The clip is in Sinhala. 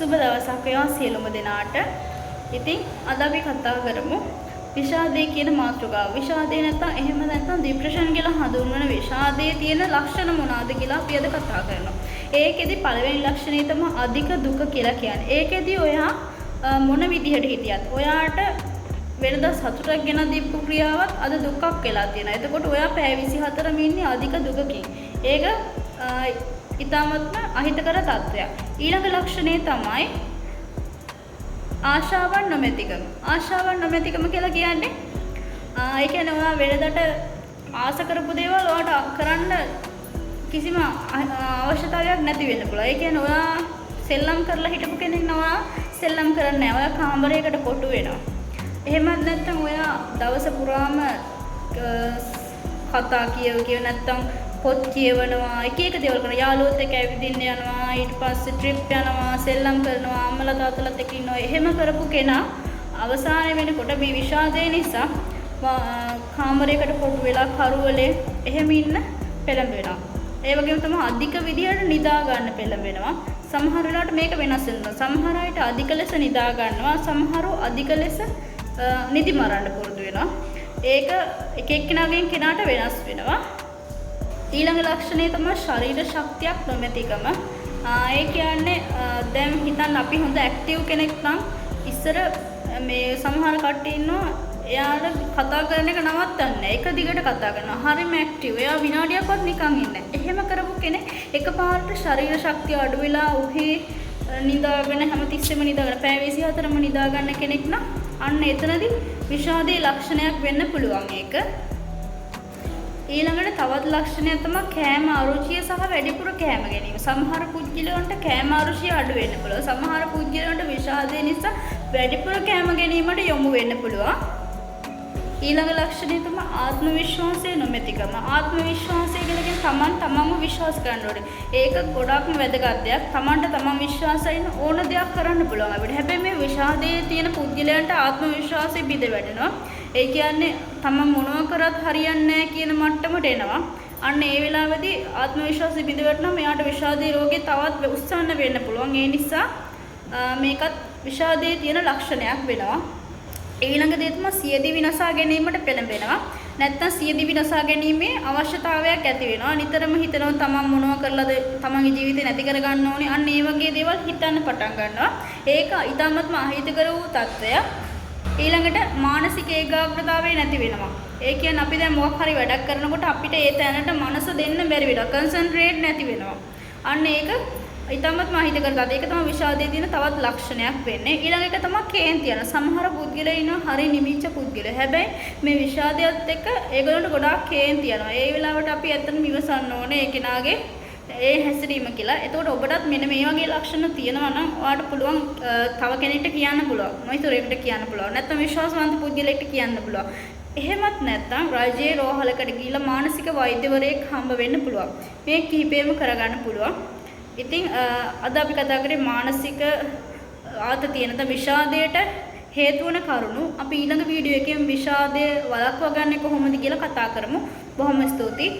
සුබ දවසක් වේවා සියලුම දෙනාට. ඉතින් අද අපි කතා කරමු විෂාදයේ කියන මාතෘකාව. විෂාදේ නැත්නම් එහෙම නැත්නම් ડિප්‍රෙෂන් කියලා හඳුන්වන විෂාදයේ තියෙන ලක්ෂණ මොනවාද කියලා අපි අද කතා කරනවා. ඒකෙදි පළවෙනි ලක්ෂණය තමයි අධික දුක කියලා කියන්නේ. ඒකෙදි ඔයා මොන විදිහට හිටියත් ඔයාට වෙනදා සතුටක් ගෙන දීපු ක්‍රියාවක් අද දුකක් වෙලා තියෙනවා. එතකොට ඔයා පැය 24ම ඉන්නේ අධික දුකකින්. ඒක ඊටමත්ම අහිතකර තත්ත්වයක්. ඊළඟ ලක්ෂණය තමයි ආශාවන් නොමැතිකම. ආශාවන් නොමැතිකම කියලා කියන්නේ ඒ කියන්නේ ඔයා වෙනදට ආස කරපු දේවල් ඔයාට කරන්න කිසිම අවශ්‍යතාවයක් නැති වෙන්න පුළුවන්. ඒ කියන්නේ ඔයා සෙල්ලම් කරලා හිටපු කෙනෙක් නම් ඔයා සෙල්ලම් කරන්නේ නැහැ. ඔයා කාමරයකට කොටු වෙනවා. එහෙමත් නැත්නම් ඔයා දවස පුරාම කතා කියව නැත්නම් පොත් කියවනවා, එක එක දේවල් කරනවා, යාළුවොත් එක්ක ඇවිදින්න යනවා, ඊට පස්සේ ට්‍රිප් යනවා, සෙල්ලම් කරනවා, අම්මලා තාත්තලාත් එක්ක ඉන්නවා. එහෙම කරපු කෙනා අවසානයේ වෙනකොට මේ විෂාදය නිසා කාමරයකට කොටු වෙලා කරුවලේ එහෙම ඉන්න පෙළඹෙනවා. ඒ වගේම තමයි අධික විදියට නිදා ගන්න පෙළඹෙනවා. සමහර වෙලාවට මේක වෙනස් වෙනවා. සමහර අයට අධික ලෙස නිදා ගන්නවා, සමහරව අධික ලෙස නිදි මරන්න පුරුදු වෙනවා. ඒක එක එක්කෙනාගෙන් කෙනාට වෙනස් වෙනවා. ඊළඟ ලක්ෂණය තමයි ශරීර ශක්තියක් නොමැතිකම. ඒ කියන්නේ දැන් හිතන්න අපි හොඳ ඇක්ටිව් කෙනෙක් නම් ඉස්සර මේ සමහර කට්ටිය ඉන්නවා එයාට කතා කරන එක නවත්තන්නේ. එක දිගට කතා කරනවා. හරිම ඇක්ටිව්. එයා විනාඩියක්වත් නිකන් ඉන්නේ. එහෙම කරපු කෙනෙක් එකපාරට ශරීර ශක්තිය අඩු වෙලා උහි නිදාගෙන හැමතිස්සෙම නිදාගෙන පැය 24ම නිදා ගන්න කෙනෙක් නම් අන්න එතනදී විෂාදයේ ලක්ෂණයක් වෙන්න පුළුවන් ඒක. ඊළඟට තවත් ලක්ෂණයක් තමයි කෑම අරුචිය සහ වැඩිපුර කෑම ගැනීම. සමහර පුද්ගලයන්ට කෑම අරුචිය අඩු වෙන්න පුළුවන්. සමහර පුද්ගලයන්ට විෂාදය නිසා වැඩිපුර කෑම ගැනීමට යොමු වෙන්න පුළුවන්. ඊළඟ ලක්ෂණය තමයි ආත්ම විශ්වාසය නොමැතිකම. ආත්ම විශ්වාසය කියලා කියන්නේ තමන්ම විශ්වාස කරන්න ඕනේ. ඒක ගොඩක්ම වැදගත් දෙයක්. තමන්ට තමන් විශ්වාසයෙන් ඕන දෙයක් කරන්න පුළුවන් අපිට. හැබැයි මේ විෂාදයේ තියෙන පුද්ගලයන්ට ආත්ම විශ්වාසය බිඳ වැටෙනවා. ඒ කියන්නේ තමන් මොනවා කරත් හරියන්නේ නැහැ කියන මට්ටමට එනවා. අන්න ඒ වෙලාවේදී ආත්ම විශ්වාසය බිඳ වැටෙනවා. මෙයාට විෂාදයේ රෝගේ තවත් උස්සන්න වෙන්න පුළුවන්. ඒ නිසා මේකත් විෂාදයේ තියෙන ලක්ෂණයක් වෙනවා. ඊළඟ දේ තමයි සියදිවි නසා ගැනීමට පෙළඹෙනවා. නැත්නම් සියදිවි නසා ගැනීමේ අවශ්‍යතාවයක් ඇති වෙනවා. නිතරම හිතනවා තමන් මොනවා කරලාද තමන්ගේ ජීවිතේ නැති කර ගන්න ඕනේ. අන්න ඒ වගේ දේවල් හිතන්න පටන් ගන්නවා. ඒක ඊටමත්ම අහිතකර වූ තත්ත්වයක්. ඊළඟට මානසික ඒකාග්‍රතාවය නැති වෙනවා. ඒ කියන්නේ අපි දැන් මොකක් හරි වැඩක් කරනකොට අපිට ඒ තැනට මනස දෙන්න බැරි වෙනවා. කන්සන්ට්‍රේට් නැති වෙනවා. අන්න ඒක ඊටමත්ම අහිතකර තත්ත්වයක්. ඒක තමයි විෂාදයේ තියෙන තවත් ලක්ෂණයක් වෙන්නේ. ඊළඟ එක තමයි කේන්ති යන. සමහර පුද්ගලයෝ ඉන්නවා හරි නිමිච්ච පුද්ගලයෝ. හැබැයි මේ විෂාදයත් එක්ක ඒගොල්ලන්ට ගොඩාක් කේන්ති යනවා. ඒ වෙලාවට අපි ඇත්තටම ඉවසන්න ඕනේ ඒ කෙනාගේ ඒ හැසිරීම කියලා. එතකොට ඔබටත් මෙන්න මේ වගේ ලක්ෂණ තියෙනවා නම් ඔයාලට පුළුවන් තව කෙනෙක්ට කියන්න පුළුවන්. මොයිතරයකට කියන්න පුළුවන්. නැත්නම් විශ්වාසවන්ත පුද්ගලයෙක්ට කියන්න පුළුවන්. එහෙමත් නැත්නම් රජයේ රෝහලකට ගිහිල්ලා මානසික වෛද්‍යවරයෙක් හම්බ වෙන්න පුළුවන්. මේ කිහිපෙම කරගන්න පුළුවන්. ඉතින් අද අපි කතා කරේ මානසික ආතතිය නැත්නම් විෂාදයට හේතු වන කරුණු. අපි ඊළඟ වීඩියෝ එකේ විෂාදය වළක්වා ගන්න කොහොමද කියලා කතා කරමු. බොහොම ස්තුතියි.